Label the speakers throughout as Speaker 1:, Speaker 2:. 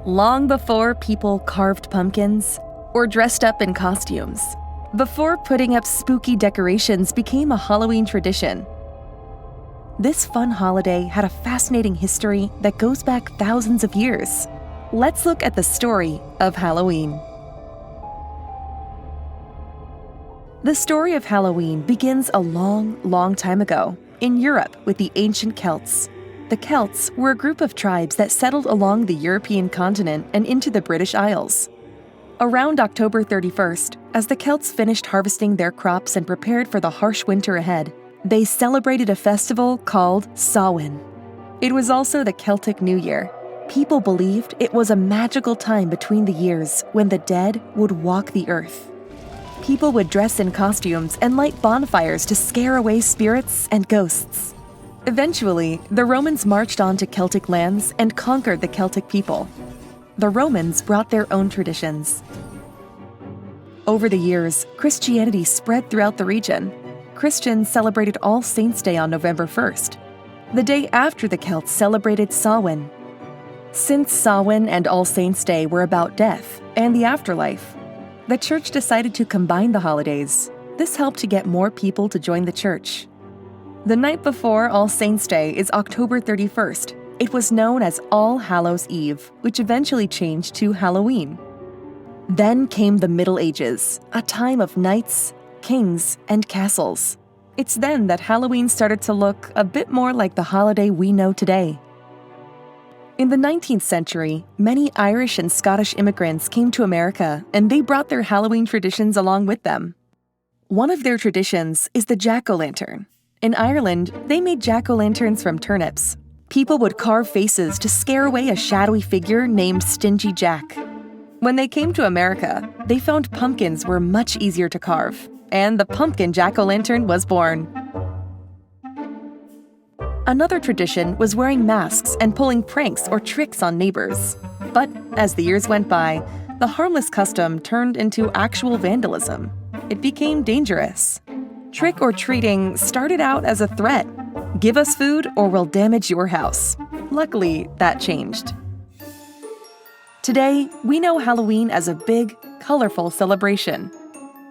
Speaker 1: long before people carved pumpkins or dressed up in costumes, before putting up spooky decorations became a Halloween tradition. This fun holiday had a fascinating history that goes back thousands of years. Let's look at the story of Halloween. The story of Halloween begins a long, long time ago in Europe with the ancient Celts. The Celts were a group of tribes that settled along the European continent and into the British Isles. Around October 31st, as the Celts finished harvesting their crops and prepared for the harsh winter ahead, they celebrated a festival called Samhain. It was also the Celtic New Year. People believed it was a magical time between the years when the dead would walk the earth. People would dress in costumes and light bonfires to scare away spirits and ghosts. Eventually, the Romans marched on to Celtic lands and conquered the Celtic people. The Romans brought their own traditions. Over the years, Christianity spread throughout the region. Christians celebrated All Saints' Day on November 1st, the day after the Celts celebrated Samhain. Since Samhain and All Saints' Day were about death and the afterlife, the church decided to combine the holidays. This helped to get more people to join the church. The night before All Saints' Day is October 31st. It was known as All Hallows Eve, which eventually changed to Halloween. Then came the Middle Ages, a time of knights, kings, and castles. It's then that Halloween started to look a bit more like the holiday we know today. In the 19th century, many Irish and Scottish immigrants came to America, and they brought their Halloween traditions along with them. One of their traditions is the jack-o'-lantern. In Ireland, they made jack-o'-lanterns from turnips. People would carve faces to scare away a shadowy figure named Stingy Jack. When they came to America, they found pumpkins were much easier to carve, and the pumpkin jack-o'-lantern was born. Another tradition was wearing masks and pulling pranks or tricks on neighbors. But as the years went by, the harmless custom turned into actual vandalism. It became dangerous. Trick-or-treating started out as a threat. Give us food or we'll damage your house. Luckily, that changed. Today, we know Halloween as a big, colorful celebration.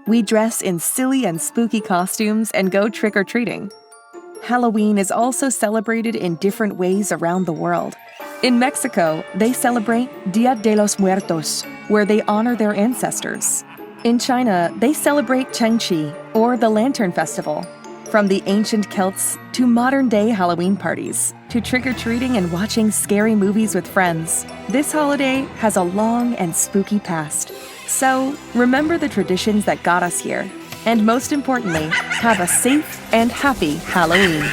Speaker 1: We dress in silly and spooky costumes and go trick-or-treating. Halloween is also celebrated in different ways around the world. In Mexico, they celebrate Dia de los Muertos, where they honor their ancestors. In China, they celebrate Chengqi, or the Lantern Festival. From the ancient Celts to modern-day Halloween parties, to trick-or-treating and watching scary movies with friends, this holiday has a long and spooky past. So, remember the traditions that got us here. And most importantly, have a safe and happy Halloween.